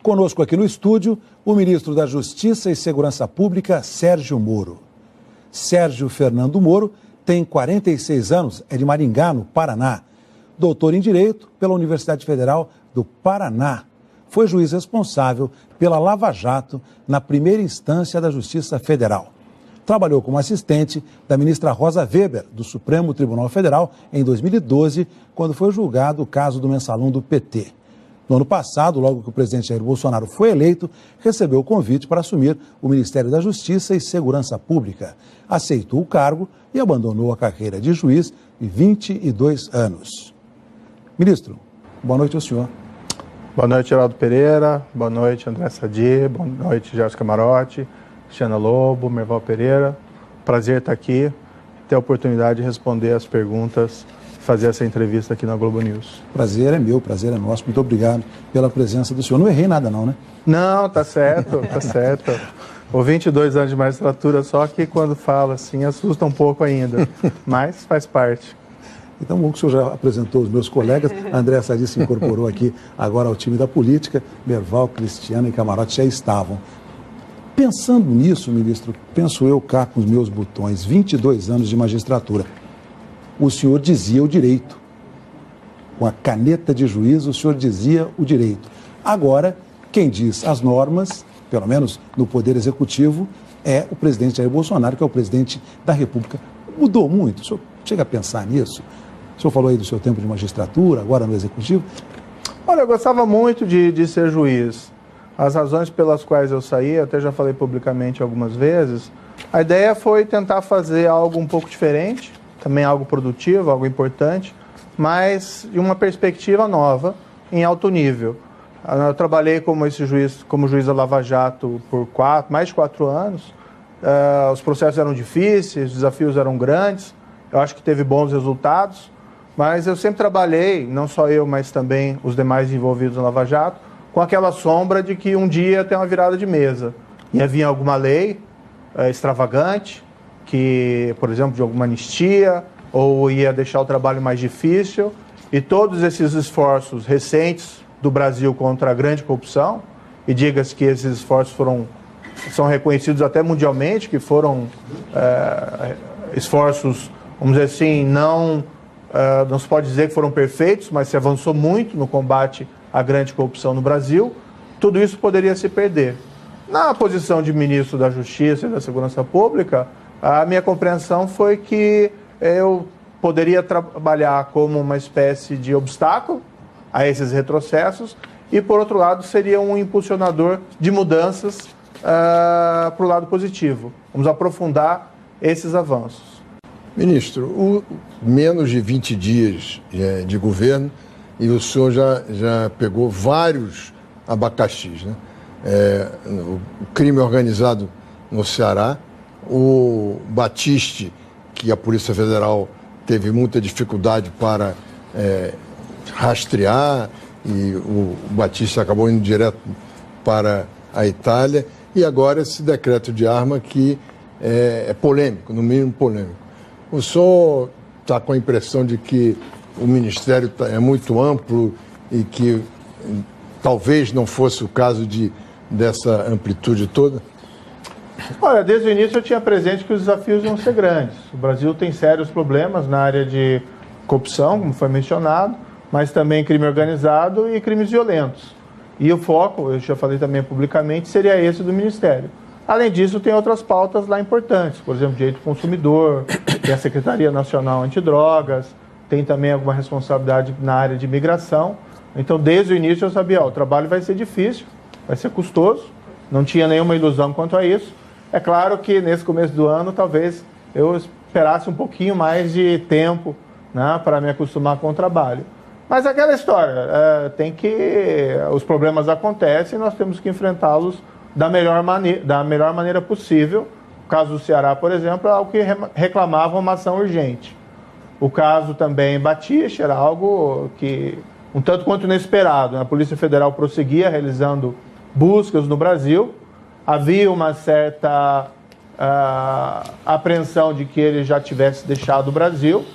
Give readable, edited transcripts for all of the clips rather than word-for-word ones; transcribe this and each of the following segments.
Conosco aqui no estúdio, o ministro da Justiça e Segurança Pública, Sérgio Moro. Sérgio Fernando Moro tem 46 anos, é de Maringá, no Paraná. Doutor em Direito pela Universidade Federal do Paraná. Foi juiz responsável pela Lava Jato na primeira instância da Justiça Federal. Trabalhou como assistente da ministra Rosa Weber, do Supremo Tribunal Federal, em 2012, quando foi julgado o caso do mensalão do PT. No ano passado, logo que o presidente Jair Bolsonaro foi eleito, recebeu o convite para assumir o Ministério da Justiça e Segurança Pública. Aceitou o cargo e abandonou a carreira de juiz de 22 anos. Ministro, boa noite ao senhor. Boa noite, Geraldo Pereira. Boa noite, André Sadi. Boa noite, Gerson Camarote, Cristiana Lobo, Merval Pereira. Prazer estar aqui, ter a oportunidade de responder as perguntas, fazer essa entrevista aqui na Globo News. Prazer é meu, prazer é nosso. Muito obrigado pela presença do senhor. Não errei nada não, né? Não, tá certo, tá certo. Ou 22 anos de magistratura, só que quando fala assim assusta um pouco ainda, mas faz parte. Então, bom que o senhor já apresentou os meus colegas. André Sadi se incorporou aqui agora ao time da política. Merval, Cristiana e Camarote já estavam. Pensando nisso, ministro, penso eu cá com os meus botões, 22 anos de magistratura. O senhor dizia o direito. Com a caneta de juiz, o senhor dizia o direito. Agora, quem diz as normas, pelo menos no Poder Executivo, é o presidente Jair Bolsonaro, que é o presidente da República. Mudou muito? O senhor chega a pensar nisso? O senhor falou aí do seu tempo de magistratura, agora no Executivo. Olha, eu gostava muito de ser juiz. As razões pelas quais eu saí, até já falei publicamente algumas vezes, a ideia foi tentar fazer algo um pouco diferente, também algo produtivo, algo importante, mas de uma perspectiva nova, em alto nível. Eu trabalhei como juiz da Lava Jato por mais de 4 anos. Os processos eram difíceis, os desafios eram grandes, eu acho que teve bons resultados, mas eu sempre trabalhei, não só eu, mas também os demais envolvidos na Lava Jato, com aquela sombra de que um dia tem uma virada de mesa. Ia vir alguma lei extravagante, que, por exemplo, de alguma anistia, ou ia deixar o trabalho mais difícil, e todos esses esforços recentes do Brasil contra a grande corrupção, e diga-se que esses esforços são reconhecidos até mundialmente, que foram esforços, vamos dizer assim, não se pode dizer que foram perfeitos, mas se avançou muito no combate à grande corrupção no Brasil, tudo isso poderia se perder. Na posição de ministro da Justiça e da Segurança Pública, a minha compreensão foi que eu poderia trabalhar como uma espécie de obstáculo a esses retrocessos e, por outro lado, seria um impulsionador de mudanças para o lado positivo. Vamos aprofundar esses avanços. Ministro, menos de 20 dias de governo e o senhor já pegou vários abacaxis, né? O crime organizado no Ceará, o Batiste, que a Polícia Federal teve muita dificuldade para rastrear, e o Batiste acabou indo direto para a Itália, e agora esse decreto de arma que é polêmico, no mínimo polêmico. O senhor está com a impressão de que o Ministério é muito amplo e que talvez não fosse o caso dessa amplitude toda? Olha, desde o início eu tinha presente que os desafios iam ser grandes. O Brasil tem sérios problemas na área de corrupção, como foi mencionado, mas também crime organizado e crimes violentos. E o foco, eu já falei também publicamente, seria esse do Ministério. Além disso, tem outras pautas lá importantes, por exemplo, direito do consumidor, tem a Secretaria Nacional Antidrogas, tem também alguma responsabilidade na área de imigração. Então, desde o início eu sabia, o trabalho vai ser difícil, vai ser custoso, não tinha nenhuma ilusão quanto a isso. É claro que nesse começo do ano, talvez eu esperasse um pouquinho mais de tempo, né, para me acostumar com o trabalho. Mas aquela história, os problemas acontecem e nós temos que enfrentá-los da melhor maneira possível. O caso do Ceará, por exemplo, é algo que reclamava uma ação urgente. O caso também Batiste era algo que, um tanto quanto inesperado, né? A Polícia Federal prosseguia realizando buscas no Brasil, havia uma certa apreensão de que ele já tivesse deixado o Brasil,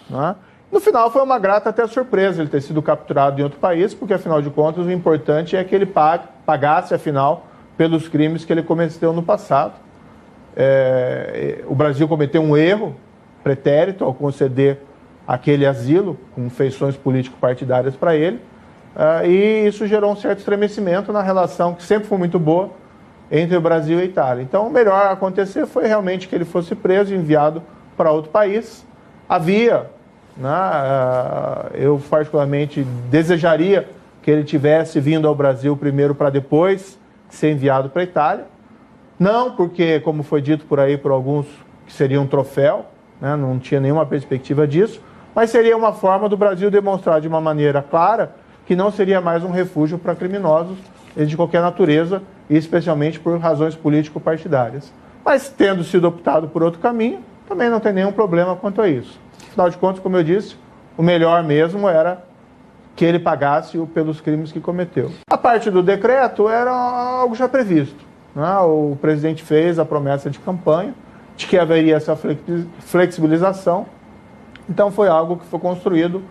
né? No final foi uma grata até surpresa ele ter sido capturado em outro país, porque afinal de contas o importante é que ele pagasse, afinal, pelos crimes que ele cometeu no passado. O Brasil cometeu um erro pretérito ao conceder aquele asilo com feições político-partidárias para ele, e isso gerou um certo estremecimento na relação que sempre foi muito boa entre o Brasil e a Itália. Então, o melhor a acontecer foi realmente que ele fosse preso e enviado para outro país. Havia, eu particularmente desejaria que ele tivesse vindo ao Brasil primeiro para depois ser enviado para a Itália. Não porque, como foi dito por aí por alguns, que seria um troféu, não tinha nenhuma perspectiva disso, mas seria uma forma do Brasil demonstrar de uma maneira clara que não seria mais um refúgio para criminosos de qualquer natureza, e especialmente por razões político-partidárias. Mas, tendo sido optado por outro caminho, também não tem nenhum problema quanto a isso. Afinal de contas, como eu disse, o melhor mesmo era que ele pagasse pelos crimes que cometeu. A parte do decreto era algo já previsto. O presidente fez a promessa de campanha de que haveria essa flexibilização. Então, foi algo que foi construído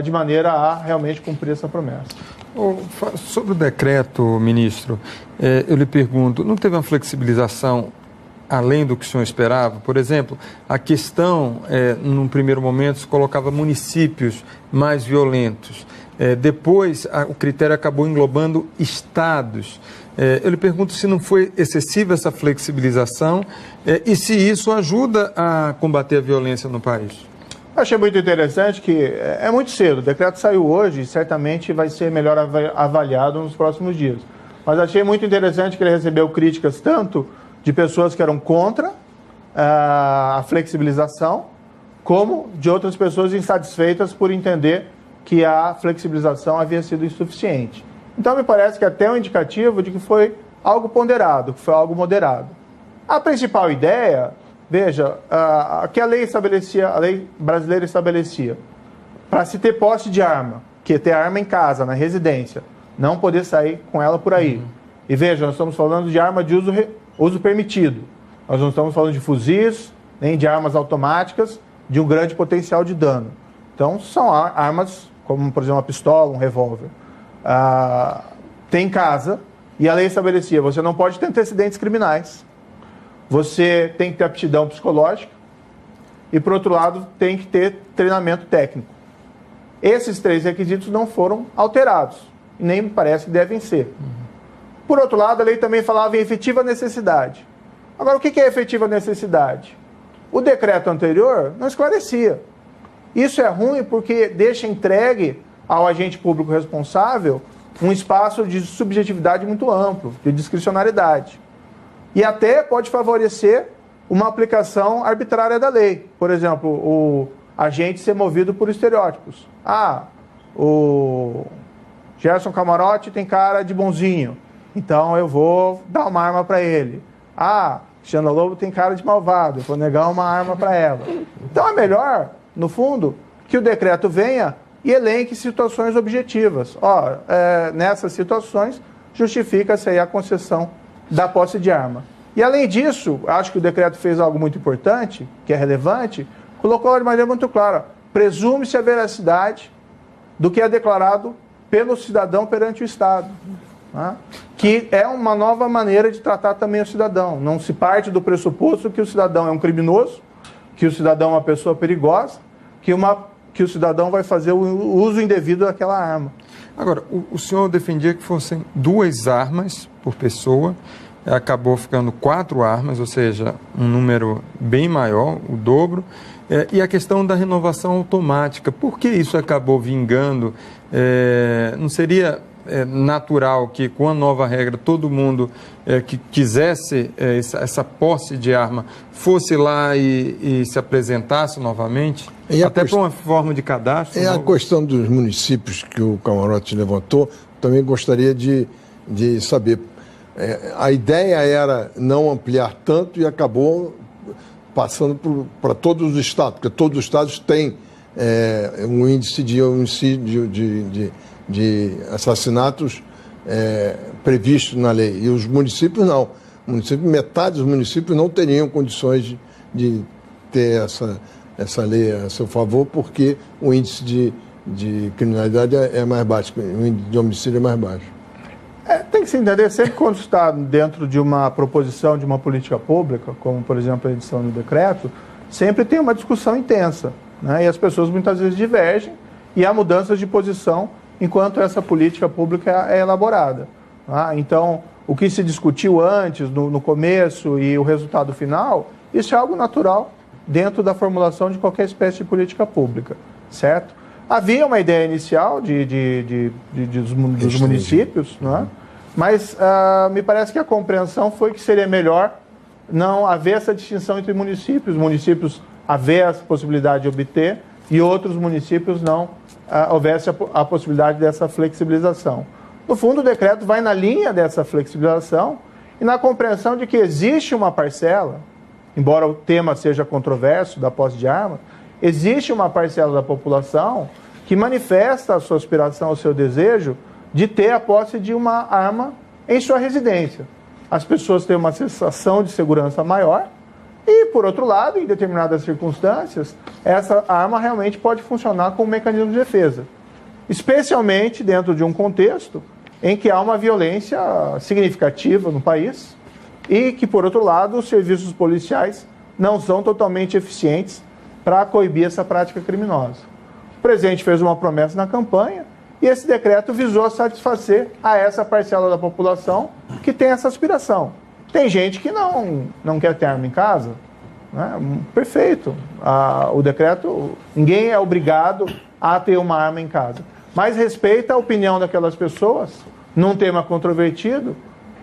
de maneira a realmente cumprir essa promessa. Sobre o decreto, ministro, eu lhe pergunto, não teve uma flexibilização além do que o senhor esperava? Por exemplo, a questão, num primeiro momento, se colocava municípios mais violentos. Depois, o critério acabou englobando estados. Eu lhe pergunto se não foi excessiva essa flexibilização e se isso ajuda a combater a violência no país. Achei muito interessante que é muito cedo, o decreto saiu hoje e certamente vai ser melhor avaliado nos próximos dias. Mas achei muito interessante que ele recebeu críticas tanto de pessoas que eram contra a flexibilização, como de outras pessoas insatisfeitas por entender que a flexibilização havia sido insuficiente. Então, me parece que é até um indicativo de que foi algo ponderado, que foi algo moderado. A principal ideia, veja, que a lei brasileira estabelecia, para se ter posse de arma, que é ter arma em casa, na residência, não poder sair com ela por aí. E veja, nós estamos falando de arma de uso permitido. Nós não estamos falando de fuzis, nem de armas automáticas, de um grande potencial de dano. Então, são armas, como, por exemplo, uma pistola, um revólver. Tem em casa, e a lei estabelecia, você não pode ter antecedentes criminais. Você tem que ter aptidão psicológica e, por outro lado, tem que ter treinamento técnico. Esses 3 requisitos não foram alterados, e nem me parece que devem ser. Por outro lado, a lei também falava em efetiva necessidade. Agora, o que é efetiva necessidade? O decreto anterior não esclarecia. Isso é ruim porque deixa entregue ao agente público responsável um espaço de subjetividade muito amplo, de discricionariedade. E até pode favorecer uma aplicação arbitrária da lei. Por exemplo, o agente ser movido por estereótipos. O Gerson Camarote tem cara de bonzinho, então eu vou dar uma arma para ele. Cristiano Lobo tem cara de malvado, eu vou negar uma arma para ela. Então é melhor, no fundo, que o decreto venha e elenque situações objetivas. Nessas situações, justifica-se aí a concessão da posse de arma. E, além disso, acho que o decreto fez algo muito importante, que é relevante, colocou de maneira muito clara, presume-se a veracidade do que é declarado pelo cidadão perante o Estado. Que é uma nova maneira de tratar também o cidadão. Não se parte do pressuposto que o cidadão é um criminoso, que o cidadão é uma pessoa perigosa, que o cidadão vai fazer o uso indevido daquela arma. Agora, o senhor defendia que fossem 2 armas por pessoa, acabou ficando 4 armas, ou seja, um número bem maior, o dobro, e a questão da renovação automática. Por que isso acabou vingando? Não seria natural que, com a nova regra, todo mundo que quisesse essa posse de arma fosse lá e se apresentasse novamente? Até para uma forma de cadastro? A questão dos municípios que o Camarote levantou, também gostaria de saber. A ideia era não ampliar tanto e acabou passando para todos os estados, porque todos os estados têm um índice de homicídio, de assassinatos previsto na lei. E os municípios não. Metade dos municípios não teriam condições de ter essa lei a seu favor, porque o índice de criminalidade é mais baixo, o índice de homicídio é mais baixo. Tem que se entender, sempre quando está dentro de uma proposição de uma política pública, como, por exemplo, a edição do decreto, sempre tem uma discussão intensa, né? E as pessoas muitas vezes divergem e há mudanças de posição enquanto essa política pública é elaborada. Tá? Então, o que se discutiu antes, no começo e o resultado final, isso é algo natural dentro da formulação de qualquer espécie de política pública, certo? Havia uma ideia inicial dos municípios, né? Mas me parece que a compreensão foi que seria melhor não haver essa distinção entre municípios haver essa possibilidade de obter e outros municípios não houvesse a possibilidade dessa flexibilização. No fundo, o decreto vai na linha dessa flexibilização e na compreensão de que existe uma parcela, embora o tema seja controverso da posse de arma, existe uma parcela da população que manifesta a sua aspiração, o seu desejo de ter a posse de uma arma em sua residência. As pessoas têm uma sensação de segurança maior e, por outro lado, em determinadas circunstâncias, essa arma realmente pode funcionar como mecanismo de defesa, especialmente dentro de um contexto em que há uma violência significativa no país e que, por outro lado, os serviços policiais não são totalmente eficientes para coibir essa prática criminosa. O presidente fez uma promessa na campanha e esse decreto visou satisfazer a essa parcela da população que tem essa aspiração. Tem gente que não quer ter arma em casa, né? Perfeito. O decreto, ninguém é obrigado a ter uma arma em casa, mas respeita a opinião daquelas pessoas, num tema controvertido,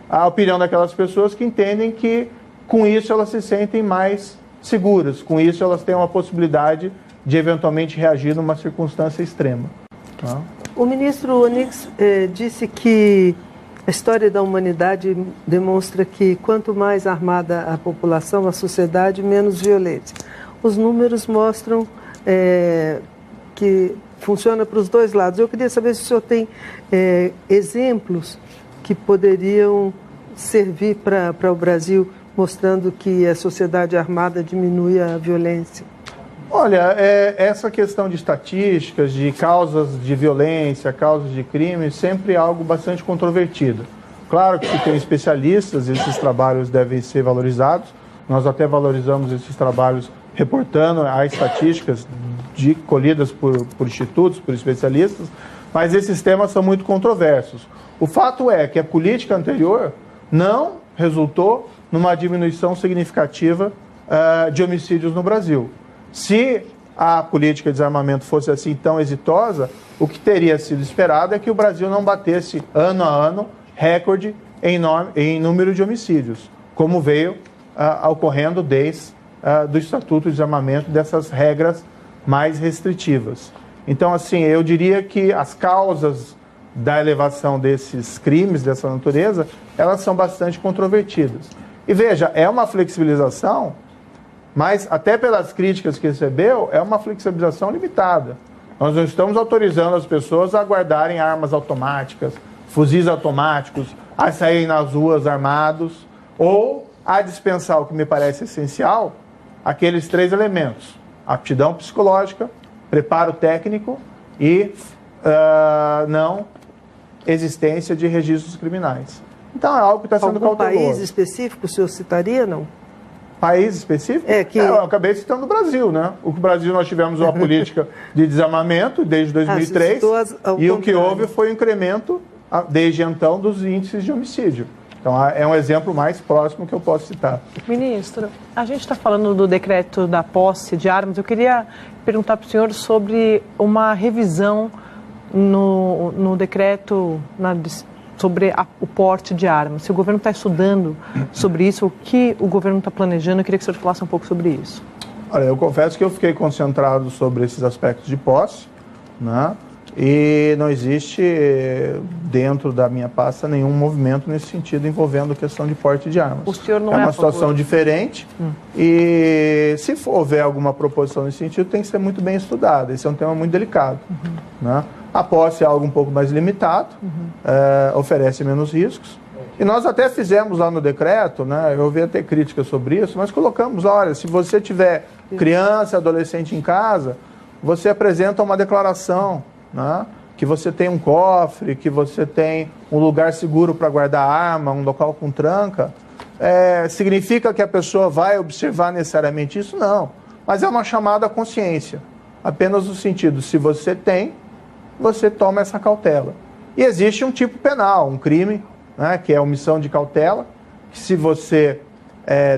a opinião daquelas pessoas que entendem que com isso elas se sentem mais seguras, com isso elas têm uma possibilidade de eventualmente reagir numa circunstância extrema. Tá? O ministro Onyx disse que a história da humanidade demonstra que quanto mais armada a população, a sociedade, menos violência. Os números mostram que funciona para os dois lados. Eu queria saber se o senhor tem exemplos que poderiam servir para o Brasil, mostrando que a sociedade armada diminui a violência. Olha, essa questão de estatísticas, de causas de violência, causas de crime, sempre é algo bastante controvertido. Claro que se tem especialistas, esses trabalhos devem ser valorizados. Nós até valorizamos esses trabalhos reportando as estatísticas colhidas por institutos, por especialistas, mas esses temas são muito controversos. O fato é que a política anterior não resultou numa diminuição significativa de homicídios no Brasil. Se a política de desarmamento fosse assim tão exitosa, o que teria sido esperado é que o Brasil não batesse ano a ano recorde em número de homicídios, como veio ocorrendo desde do Estatuto de Desarmamento, dessas regras mais restritivas. Então, assim, eu diria que as causas da elevação desses crimes dessa natureza, elas são bastante controvertidas. E veja, é uma flexibilização, mas até pelas críticas que recebeu, é uma flexibilização limitada. Nós não estamos autorizando as pessoas a guardarem armas automáticas, fuzis automáticos, a saírem nas ruas armados, ou a dispensar, o que me parece essencial, aqueles 3 elementos: aptidão psicológica, preparo técnico e não existência de registros criminais. Então é algo que está sendo cauteloso. Algum país específico o senhor citaria, não? País específico? Eu acabei citando o Brasil, né? O Brasil, nós tivemos uma política de desarmamento desde 2003 e o que houve foi um incremento, desde então, dos índices de homicídio. Então, é um exemplo mais próximo que eu posso citar. Ministro, a gente está falando do decreto da posse de armas. Eu queria perguntar para o senhor sobre uma revisão no decreto sobre o porte de armas. Se o governo está estudando sobre isso, o que o governo está planejando, eu queria que o senhor falasse um pouco sobre isso. Olha, eu confesso que eu fiquei concentrado sobre esses aspectos de posse, né? E não existe dentro da minha pasta nenhum movimento nesse sentido envolvendo a questão de porte de armas. O senhor não é uma situação diferente e se houver alguma proposição nesse sentido tem que ser muito bem estudada. Esse é um tema muito delicado. Né? A posse é algo um pouco mais limitado, oferece menos riscos E nós até fizemos lá no decreto, né, eu ouvi até críticas sobre isso, mas colocamos, olha, se você tiver criança, adolescente em casa, você apresenta uma declaração, né, que você tem um cofre, que você tem um lugar seguro para guardar arma, um local com tranca. Significa que a pessoa vai observar necessariamente isso? Não. Mas é uma chamada à consciência. Apenas no sentido, se você tem, você toma essa cautela. E existe um tipo penal, um crime, né, que é a omissão de cautela, que se você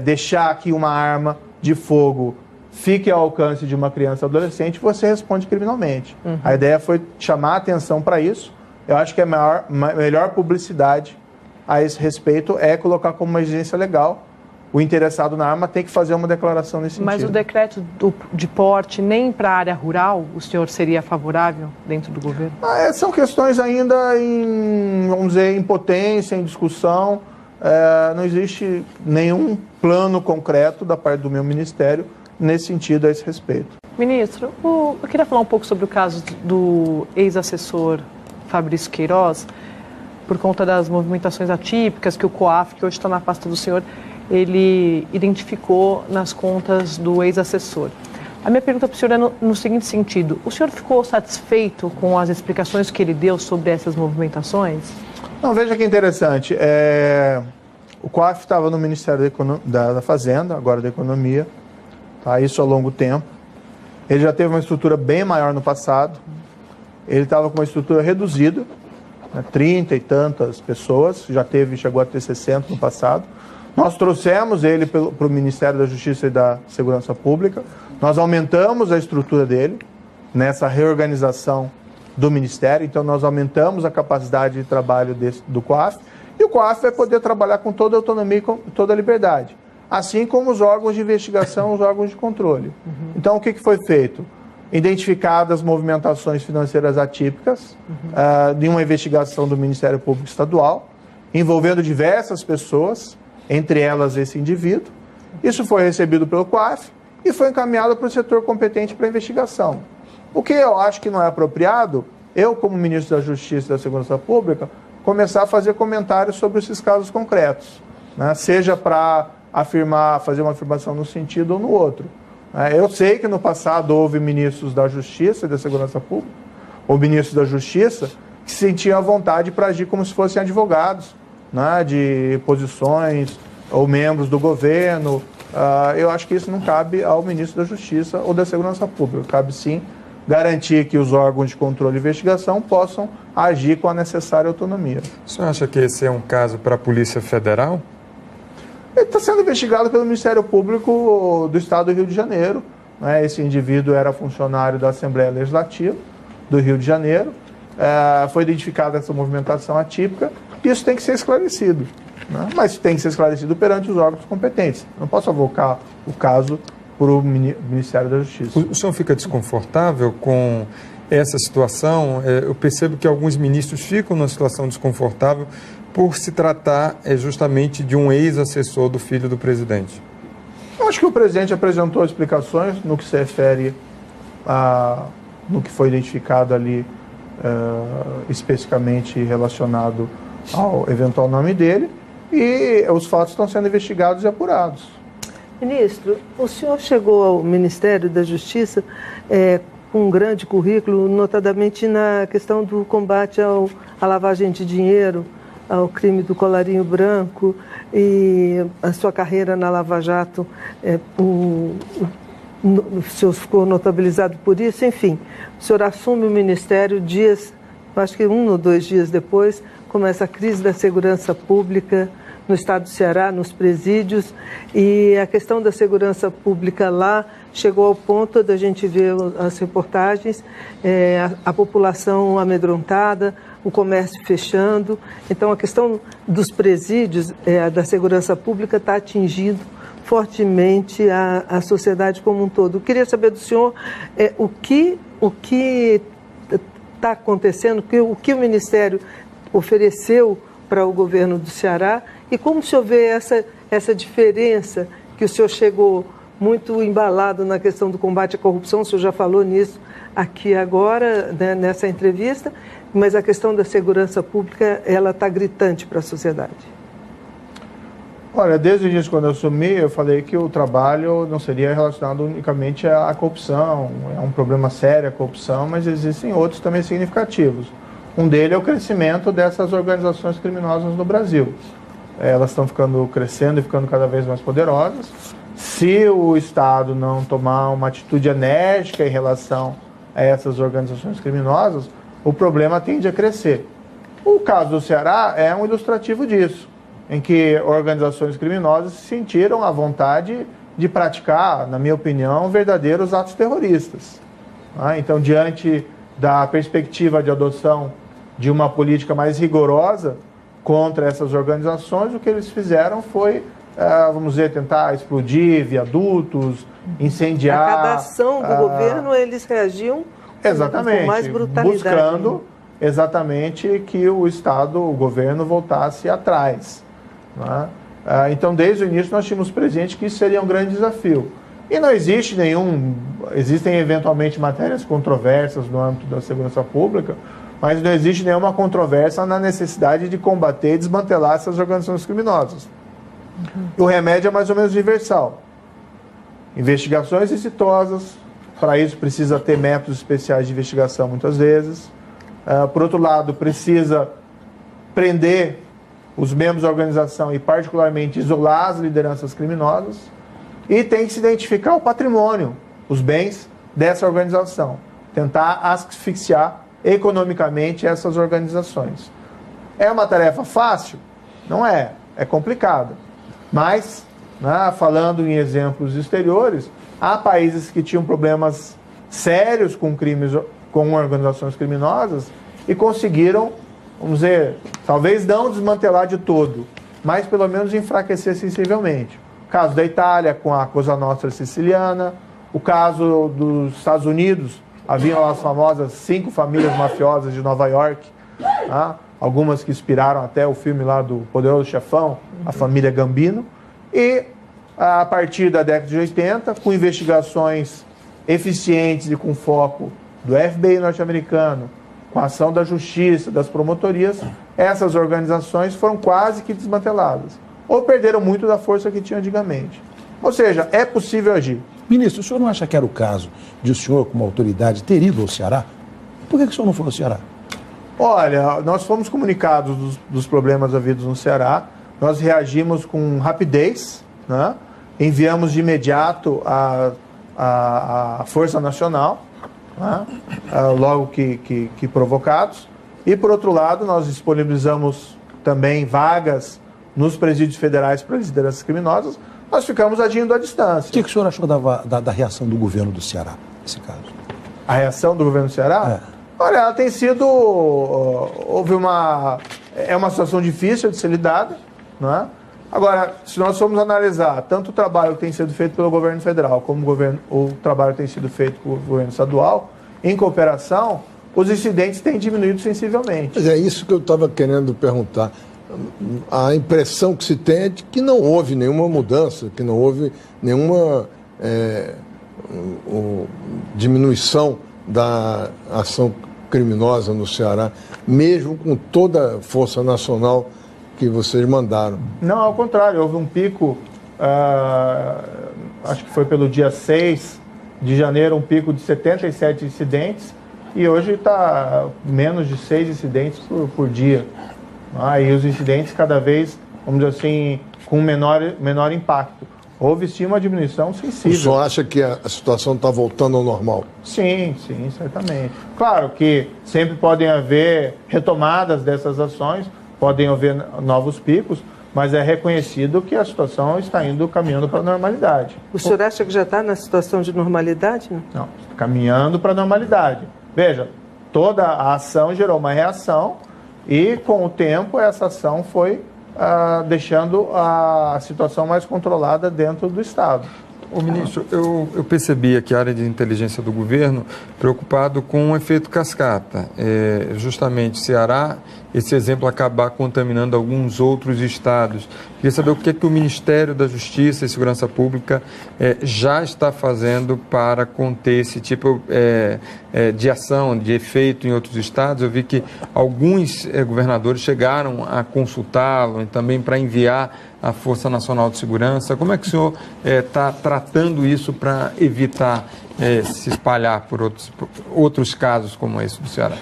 deixar que uma arma de fogo fique ao alcance de uma criança ou adolescente, você responde criminalmente. A ideia foi chamar a atenção para isso. Eu acho que a melhor publicidade a esse respeito é colocar como uma exigência legal. O interessado na arma tem que fazer uma declaração nesse sentido. Mas o decreto de porte, nem para a área rural, o senhor seria favorável dentro do governo? São questões ainda vamos dizer, em potência, em discussão. Não existe nenhum plano concreto da parte do meu ministério nesse sentido, a esse respeito. Ministro, eu queria falar um pouco sobre o caso do ex-assessor Fabrício Queiroz, por conta das movimentações atípicas que o COAF, que hoje está na pasta do senhor, ele identificou nas contas do ex-assessor. A minha pergunta para o senhor é no seguinte sentido: o senhor ficou satisfeito com as explicações que ele deu sobre essas movimentações? Não, veja que interessante. O COAF estava no Ministério da Fazenda, agora da Economia, tá? Isso há longo tempo. Ele já teve uma estrutura bem maior no passado. Ele estava com uma estrutura reduzida, né, 30 e tantas pessoas, chegou a ter 60 no passado. Nós trouxemos ele para o Ministério da Justiça e da Segurança Pública, nós aumentamos a estrutura dele nessa reorganização do Ministério, então nós aumentamos a capacidade de trabalho do COAF, e o COAF vai poder trabalhar com toda a autonomia e com toda a liberdade, assim como os órgãos de investigação, os órgãos de controle. Então o que foi feito? Identificadas movimentações financeiras atípicas de uma investigação do Ministério Público Estadual, envolvendo diversas pessoas, entre elas esse indivíduo. Isso foi recebido pelo COAF e foi encaminhado para o setor competente para investigação. O que eu acho que não é apropriado, eu como ministro da Justiça e da Segurança Pública, começar a fazer comentários sobre esses casos concretos, né? Seja para fazer uma afirmação num sentido ou no outro. Eu sei que no passado houve ministros da Justiça e da Segurança Pública, ou ministros da Justiça, que se sentiam à vontade para agir como se fossem advogados, né, de posições ou membros do governo. Eu acho que isso não cabe ao ministro da Justiça ou da Segurança Pública. Cabe sim garantir que os órgãos de controle e investigação possam agir com a necessária autonomia. O senhor acha que esse é um caso para a Polícia Federal? Ele está sendo investigado pelo Ministério Público do Estado do Rio de Janeiro, né? Esse indivíduo era funcionário da Assembleia Legislativa do Rio de Janeiro. Foi identificada essa movimentação atípica. Isso tem que ser esclarecido, né? Mas tem que ser esclarecido perante os órgãos competentes. Não posso avocar o caso para o Ministério da Justiça. O senhor fica desconfortável com essa situação? Eu percebo que alguns ministros ficam numa situação desconfortável por se tratar justamente de um ex-assessor do filho do presidente. Eu acho que o presidente apresentou explicações no que se refere no que foi identificado ali, especificamente relacionado ao eventual nome dele, e os fatos estão sendo investigados e apurados. Ministro, o senhor chegou ao Ministério da Justiça com um grande currículo, notadamente na questão do combate à lavagem de dinheiro, ao crime do colarinho branco, e a sua carreira na Lava Jato, o senhor ficou notabilizado por isso. Enfim, o senhor assume o Ministério acho que 1 ou 2 dias depois, começa a crise da segurança pública no estado do Ceará, nos presídios, e a questão da segurança pública lá chegou ao ponto da gente ver as reportagens, a população amedrontada, o comércio fechando. Então, a questão dos presídios, da segurança pública, está atingindo fortemente a sociedade como um todo. Eu queria saber do senhor o que está acontecendo, o que o Ministério ofereceu para o governo do Ceará e como o senhor vê essa diferença, que o senhor chegou muito embalado na questão do combate à corrupção, o senhor já falou nisso aqui agora, né, nessa entrevista, mas a questão da segurança pública, ela está gritante para a sociedade. Olha, desde o início, quando eu assumi, eu falei que o trabalho não seria relacionado unicamente à corrupção. É um problema sério a corrupção, mas existem outros também significativos. Um deles é o crescimento dessas organizações criminosas no Brasil. Elas estão crescendo e ficando cada vez mais poderosas. Se o Estado não tomar uma atitude enérgica em relação a essas organizações criminosas, o problema tende a crescer. O caso do Ceará é um ilustrativo disso, em que organizações criminosas se sentiram à vontade de praticar, na minha opinião, verdadeiros atos terroristas. Então, diante da perspectiva de adoção de uma política mais rigorosa contra essas organizações, o que eles fizeram foi, vamos dizer, tentar explodir viadutos, incendiar... A cada ação do governo, eles reagiam com mais brutalidade. Buscando exatamente que o Estado, o governo, voltasse atrás. Né? Então, desde o início, nós tínhamos presente que isso seria um grande desafio. E não existe existem eventualmente matérias controversas no âmbito da segurança pública, mas não existe nenhuma controvérsia na necessidade de combater e desmantelar essas organizações criminosas. O remédio é mais ou menos universal. Investigações exitosas, para isso precisa ter métodos especiais de investigação muitas vezes. Por outro lado, precisa prender os membros da organização e particularmente isolar as lideranças criminosas. E tem que se identificar o patrimônio, os bens dessa organização. Tentar asfixiar economicamente essas organizações. É uma tarefa fácil? Não é. É complicada. Mas, falando em exemplos exteriores, há países que tinham problemas sérios com crimes, com organizações criminosas e conseguiram, vamos dizer, talvez não desmantelar de todo, mas pelo menos enfraquecer sensivelmente. O caso da Itália com a Cosa Nostra siciliana, o caso dos Estados Unidos, haviam as famosas 5 famílias mafiosas de Nova York, algumas que inspiraram até o filme lá do Poderoso Chefão, a família Gambino, e a partir da década de 80, com investigações eficientes e com foco do FBI norte-americano, com a ação da justiça, das promotorias, essas organizações foram quase que desmanteladas, ou perderam muito da força que tinham antigamente. Ou seja, é possível agir. Ministro, o senhor não acha que era o caso de o senhor, como autoridade, ter ido ao Ceará? Por que o senhor não foi ao Ceará? Olha, nós fomos comunicados dos problemas havidos no Ceará, nós reagimos com rapidez, né? Enviamos de imediato a Força Nacional, né? Logo que provocados, e por outro lado nós disponibilizamos também vagas nos presídios federais para as lideranças criminosas. Nós ficamos agindo à distância. O que o senhor achou da reação do governo do Ceará, nesse caso? A reação do governo do Ceará? Olha, ela tem sido... É uma situação difícil de ser lidada, não é? Agora, se nós formos analisar tanto o trabalho que tem sido feito pelo governo federal como o trabalho que tem sido feito pelo governo estadual, em cooperação, os incidentes têm diminuído sensivelmente. Mas é isso que eu estava querendo perguntar. A impressão que se tem é de que não houve nenhuma mudança, que não houve nenhuma diminuição da ação criminosa no Ceará, mesmo com toda a força nacional que vocês mandaram. Não, ao contrário, houve um pico, acho que foi pelo dia 6 de janeiro, um pico de 77 incidentes, e hoje está menos de 6 incidentes por dia. E os incidentes cada vez, vamos dizer assim, com menor impacto. Houve sim uma diminuição sensível. O senhor acha que a situação está voltando ao normal? Sim, certamente. Claro que sempre podem haver retomadas dessas ações, podem haver novos picos, mas é reconhecido que a situação está caminhando para a normalidade. O senhor acha que já está na situação de normalidade? Não, caminhando para a normalidade. Veja, toda a ação gerou uma reação e, com o tempo, essa ação foi deixando a situação mais controlada dentro do Estado. Ô, ministro, eu percebi aqui a área de inteligência do governo preocupado com o efeito cascata. Justamente Ceará, esse exemplo acabar contaminando alguns outros estados. Queria saber o que é que o Ministério da Justiça e Segurança Pública já está fazendo para conter esse tipo de ação, de efeito em outros estados. Eu vi que alguns governadores chegaram a consultá-lo e também para enviar a Força Nacional de Segurança? Como é que o senhor está tratando isso para evitar se espalhar por outros casos como esse do Ceará?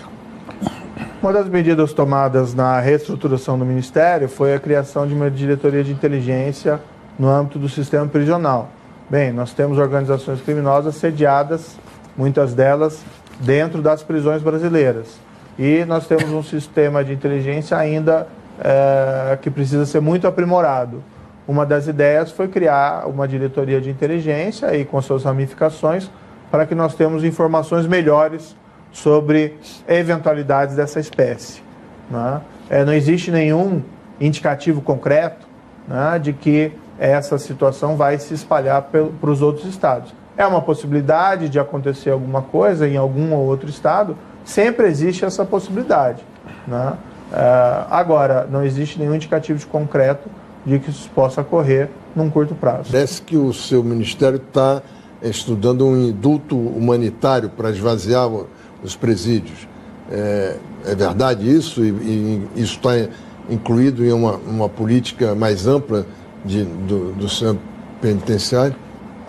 Uma das medidas tomadas na reestruturação do Ministério foi a criação de uma diretoria de inteligência no âmbito do sistema prisional. Bem, nós temos organizações criminosas sediadas, muitas delas dentro das prisões brasileiras. E nós temos um sistema de inteligência ainda que precisa ser muito aprimorado. Uma das ideias foi criar uma diretoria de inteligência e com suas ramificações para que nós tenhamos informações melhores sobre eventualidades dessa espécie. Né? Não existe nenhum indicativo concreto, né, de que essa situação vai se espalhar para os outros estados. É uma possibilidade de acontecer alguma coisa em algum ou outro estado, sempre existe essa possibilidade. Né? Agora, não existe nenhum indicativo de concreto de que isso possa ocorrer num curto prazo. Parece que o seu ministério está estudando um indulto humanitário para esvaziar os presídios. É verdade isso? E isso está incluído em uma política mais ampla do sistema penitenciário?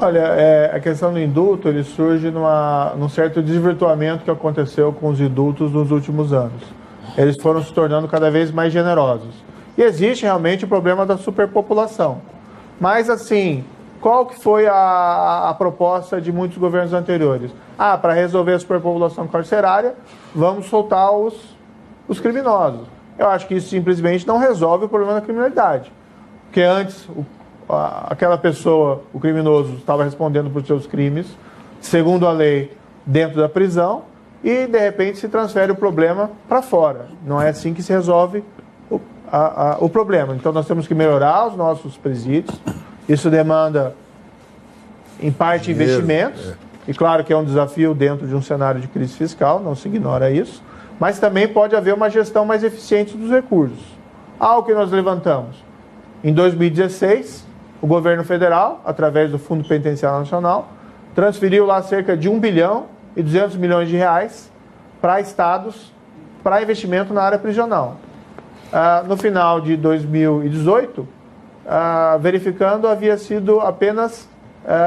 Olha, a questão do indulto ele surge num certo desvirtuamento que aconteceu com os indultos nos últimos anos. Eles foram se tornando cada vez mais generosos. E existe realmente o problema da superpopulação. Mas, assim, qual que foi a proposta de muitos governos anteriores? Para resolver a superpopulação carcerária, vamos soltar os criminosos. Eu acho que isso simplesmente não resolve o problema da criminalidade. Porque antes, aquela pessoa, o criminoso, estava respondendo por seus crimes, segundo a lei, dentro da prisão, e, de repente, se transfere o problema para fora. Não é assim que se resolve o problema. Então, nós temos que melhorar os nossos presídios. Isso demanda, em parte, investimentos. E, claro, que é um desafio dentro de um cenário de crise fiscal, não se ignora isso. Mas também pode haver uma gestão mais eficiente dos recursos. Algo que nós levantamos. Em 2016, o governo federal, através do Fundo Penitenciário Nacional, transferiu lá cerca de 1 bilhão e 200 milhões de reais para estados, para investimento na área prisional. No final de 2018, verificando, havia sido apenas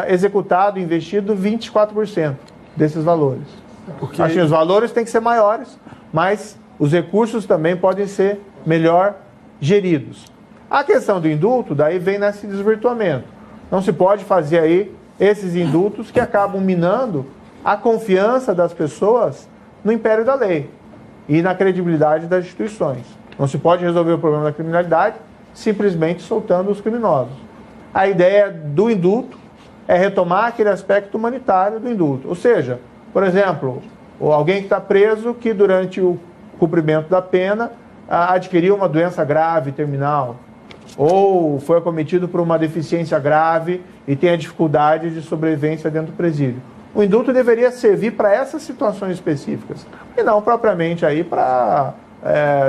executado, investido 24% desses valores. Acho que os valores têm que ser maiores, mas os recursos também podem ser melhor geridos. A questão do indulto, daí vem nesse desvirtuamento. Não se pode fazer aí esses indultos que acabam minando a confiança das pessoas no império da lei e na credibilidade das instituições. Não se pode resolver o problema da criminalidade simplesmente soltando os criminosos. A ideia do indulto é retomar aquele aspecto humanitário do indulto. Ou seja, por exemplo, alguém que está preso que durante o cumprimento da pena adquiriu uma doença grave, terminal, ou foi acometido por uma deficiência grave e tem a dificuldade de sobrevivência dentro do presídio. O indulto deveria servir para essas situações específicas e não propriamente aí para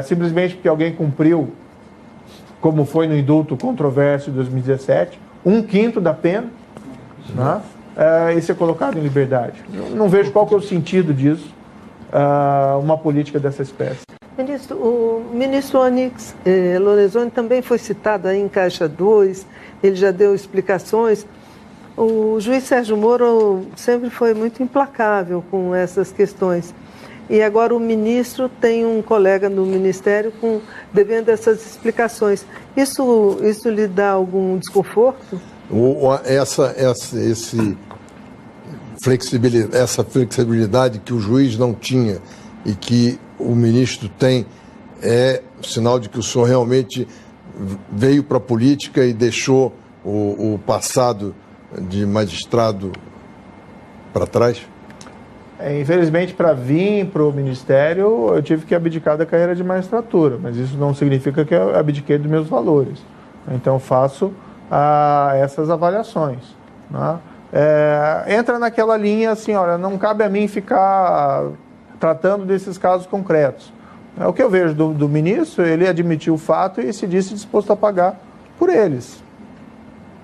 simplesmente porque alguém cumpriu, como foi no indulto controverso de 2017, 1/5 da pena, né? E ser colocado em liberdade. Não vejo qual que é o sentido disso, uma política dessa espécie. Ministro, o ministro Onyx Lorenzoni também foi citado aí em Caixa 2, ele já deu explicações. O juiz Sérgio Moro sempre foi muito implacável com essas questões. E agora o ministro tem um colega no Ministério devendo essas explicações. Isso lhe dá algum desconforto? Essa flexibilidade que o juiz não tinha e que o ministro tem é sinal de que o senhor realmente veio para a política e deixou o passado de magistrado para trás? Infelizmente, para vir para o Ministério, eu tive que abdicar da carreira de magistratura, mas isso não significa que eu abdiquei dos meus valores. Então, faço essas avaliações. Né? Entra naquela linha assim, olha, não cabe a mim ficar tratando desses casos concretos. O que eu vejo do ministro, ele admitiu o fato e se disse disposto a pagar por eles.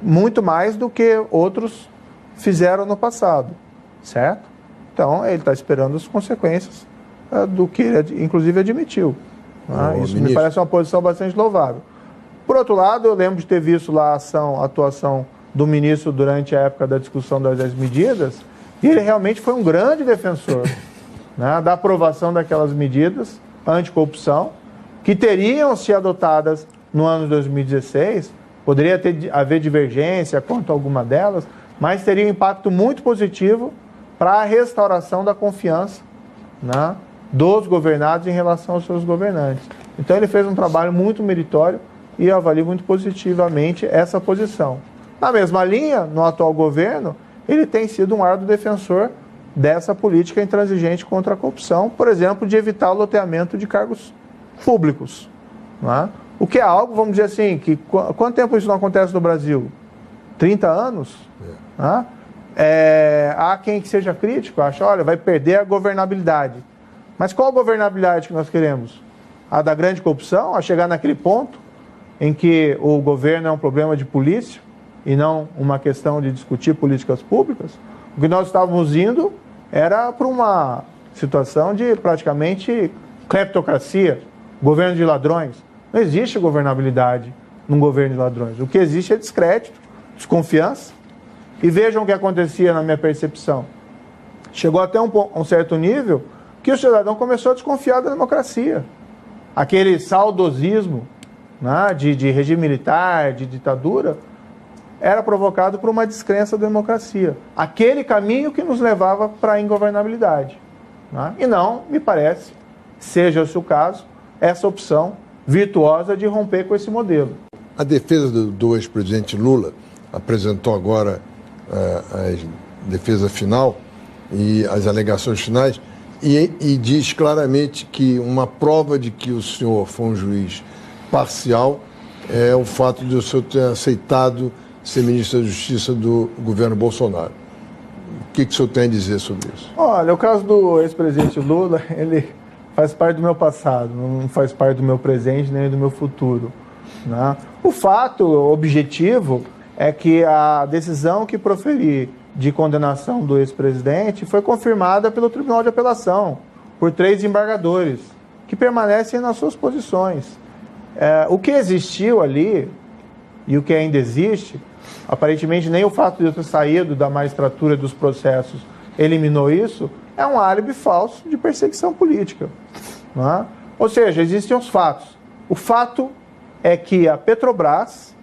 Muito mais do que outros fizeram no passado, certo? Então, ele está esperando as consequências do que ele, inclusive, admitiu. Isso me parece uma posição bastante louvável. Por outro lado, eu lembro de ter visto lá a atuação do ministro durante a época da discussão das medidas, e ele realmente foi um grande defensor, né, da aprovação daquelas medidas anticorrupção, que teriam se adotadas no ano de 2016, poderia haver divergência quanto a alguma delas, mas teria um impacto muito positivo para a restauração da confiança, né, dos governados em relação aos seus governantes. Então ele fez um trabalho muito meritório e eu avalio muito positivamente essa posição. Na mesma linha, no atual governo, ele tem sido um árduo defensor dessa política intransigente contra a corrupção, por exemplo, de evitar o loteamento de cargos públicos, né? O que é algo, vamos dizer assim, que quanto tempo isso não acontece no Brasil? 30 anos? Né? Há quem que seja crítico, acha, olha, vai perder a governabilidade. Mas qual a governabilidade que nós queremos? A da grande corrupção? A chegar naquele ponto em que o governo é um problema de polícia e não uma questão de discutir políticas públicas? O que nós estávamos indo era para uma situação de praticamente cleptocracia, governo de ladrões. Não existe governabilidade num governo de ladrões. O que existe é descrédito, desconfiança. E vejam o que acontecia na minha percepção. Chegou até um certo nível que o cidadão começou a desconfiar da democracia. Aquele saudosismo, né, de regime militar, de ditadura, era provocado por uma descrença da democracia. Aquele caminho que nos levava para a ingovernabilidade. Né? E não, me parece, seja esse o caso, essa opção virtuosa de romper com esse modelo. A defesa do ex-presidente Lula apresentou agora a defesa final e as alegações finais e diz claramente que uma prova de que o senhor foi um juiz parcial é o fato de o senhor ter aceitado ser ministro da Justiça do governo Bolsonaro. O que o senhor tem a dizer sobre isso? Olha, o caso do ex-presidente Lula, ele faz parte do meu passado, não faz parte do meu presente nem do meu futuro, né? O fato objetivo é que a decisão que proferi de condenação do ex-presidente foi confirmada pelo Tribunal de Apelação, por 3 desembargadores, que permanecem nas suas posições. O que existiu ali, e o que ainda existe, aparentemente nem o fato de eu ter saído da magistratura dos processos eliminou isso, é um álibi falso de perseguição política. Não é? Ou seja, existem os fatos. O fato é que a Petrobras,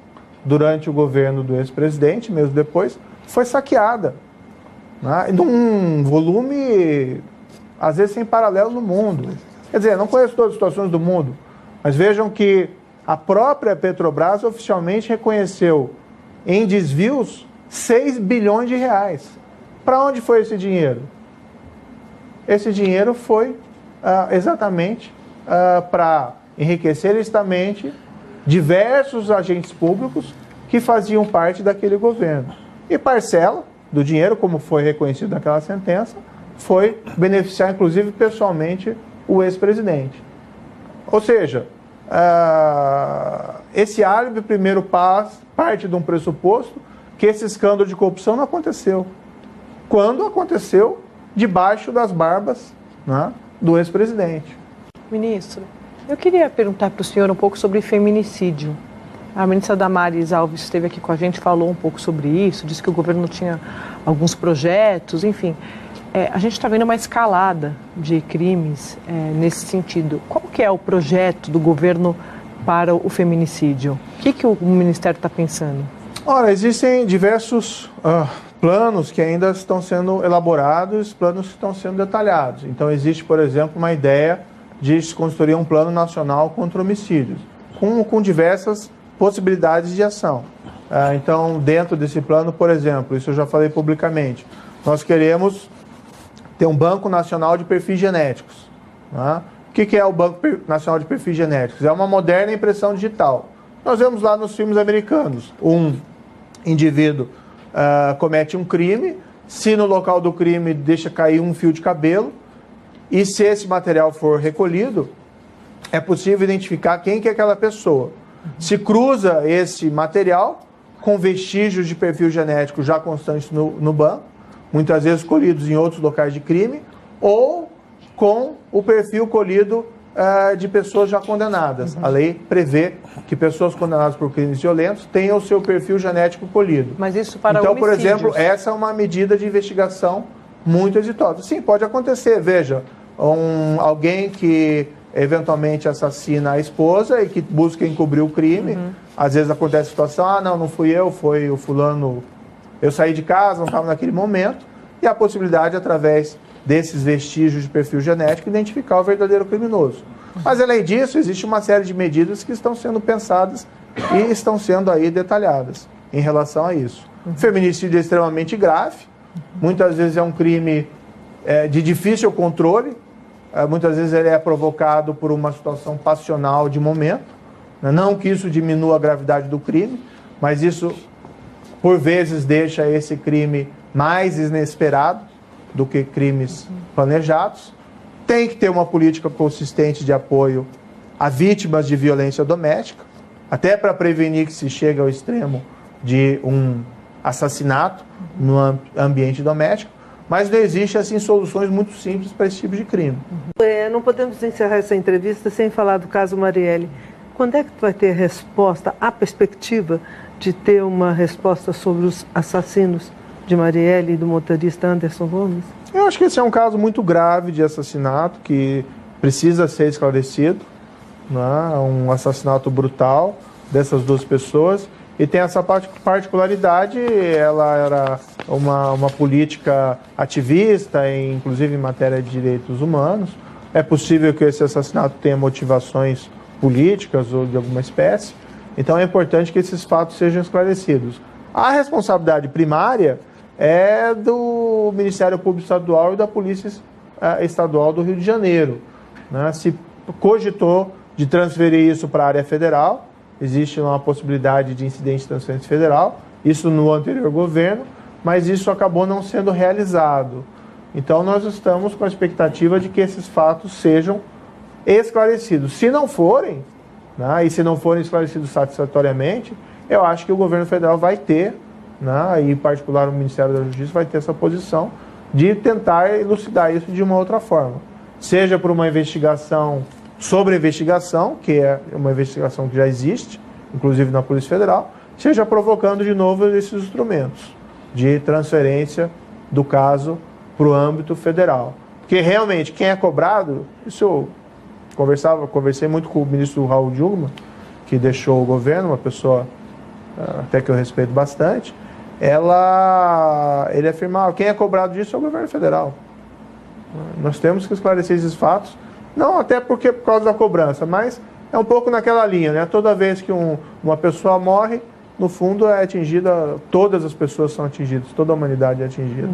durante o governo do ex-presidente, mesmo depois, foi saqueada, né, num volume, às vezes, sem paralelo no mundo. Quer dizer, não conheço todas as situações do mundo, mas vejam que a própria Petrobras oficialmente reconheceu em desvios 6 bilhões de reais. Para onde foi esse dinheiro? Esse dinheiro foi exatamente para enriquecer ilicitamente diversos agentes públicos que faziam parte daquele governo. E parcela do dinheiro, como foi reconhecido naquela sentença, foi beneficiar, inclusive, pessoalmente, o ex-presidente. Ou seja, esse álibi primeiro parte de um pressuposto que esse escândalo de corrupção não aconteceu. Quando aconteceu debaixo das barbas, né, do ex-presidente. Ministro, eu queria perguntar para o senhor um pouco sobre feminicídio. A ministra Damares Alves esteve aqui com a gente, falou um pouco sobre isso, disse que o governo tinha alguns projetos, enfim. A gente está vendo uma escalada de crimes nesse sentido. Qual que é o projeto do governo para o feminicídio? O que o Ministério está pensando? Ora, existem diversos planos que ainda estão sendo elaborados, planos que estão sendo detalhados. Então, existe, por exemplo, uma ideia de se construir um plano nacional contra homicídios, com diversas possibilidades de ação. Então, dentro desse plano, por exemplo, isso eu já falei publicamente, nós queremos ter um Banco Nacional de Perfis Genéticos. Né? O que é o Banco Nacional de Perfis Genéticos? É uma moderna impressão digital. Nós vemos lá nos filmes americanos, um indivíduo comete um crime, se no local do crime deixa cair um fio de cabelo, e se esse material for recolhido, é possível identificar quem que é aquela pessoa. Se cruza esse material com vestígios de perfil genético já constantes no banco, muitas vezes colhidos em outros locais de crime, ou com o perfil colhido de pessoas já condenadas. A lei prevê que pessoas condenadas por crimes violentos tenham o seu perfil genético colhido. Mas isso para então, homicídios. por exemplo, essa é uma medida de investigação muito exitosa. Sim, pode acontecer. Veja, alguém que eventualmente assassina a esposa e que busca encobrir o crime, às vezes acontece a situação, não fui eu, foi o fulano, eu saí de casa, não estava naquele momento, e a possibilidade, através desses vestígios de perfil genético, identificar o verdadeiro criminoso. Mas, além disso, existe uma série de medidas que estão sendo pensadas e estão sendo aí detalhadas em relação a isso. O feminicídio é extremamente grave, muitas vezes é um crime de difícil controle, muitas vezes ele é provocado por uma situação passional de momento, né? Não que isso diminua a gravidade do crime, mas isso, por vezes, deixa esse crime mais inesperado do que crimes planejados. Tem que ter uma política consistente de apoio a vítimas de violência doméstica, até para prevenir que se chegue ao extremo de um assassinato no ambiente doméstico, mas não existe assim soluções muito simples para esse tipo de crime. Não podemos encerrar essa entrevista sem falar do caso Marielle. Quando é que vai ter resposta, a perspectiva de ter uma resposta sobre os assassinos de Marielle e do motorista Anderson Gomes? Eu acho que esse é um caso muito grave de assassinato que precisa ser esclarecido, né? Um assassinato brutal dessas duas pessoas, e tem essa particularidade. Ela era uma política ativista, inclusive em matéria de direitos humanos. É possível que esse assassinato tenha motivações políticas ou de alguma espécie, então é importante que esses fatos sejam esclarecidos. A responsabilidade primária é do Ministério Público Estadual e da Polícia Estadual do Rio de Janeiro, né? Se cogitou de transferir isso para a área federal, existe uma possibilidade de incidente de transferência federal, isso no anterior governo, mas isso acabou não sendo realizado. Então nós estamos com a expectativa de que esses fatos sejam esclarecidos. Se não forem, né, e se não forem esclarecidos satisfatoriamente, eu acho que o governo federal vai ter, né, e em particular o Ministério da Justiça vai ter essa posição de tentar elucidar isso de uma outra forma. Seja por uma investigação sobre a investigação, que é uma investigação que já existe, inclusive na Polícia Federal, seja provocando de novo esses instrumentos de transferência do caso para o âmbito federal. Porque realmente quem é cobrado, isso eu conversei muito com o ministro Raul Jungmann, que deixou o governo, uma pessoa até que eu respeito bastante, ele afirmava, quem é cobrado disso é o governo federal. Nós temos que esclarecer esses fatos, não até porque por causa da cobrança, mas é um pouco naquela linha, né? Toda vez que uma pessoa morre, no fundo é atingida, todas as pessoas são atingidas, toda a humanidade é atingida.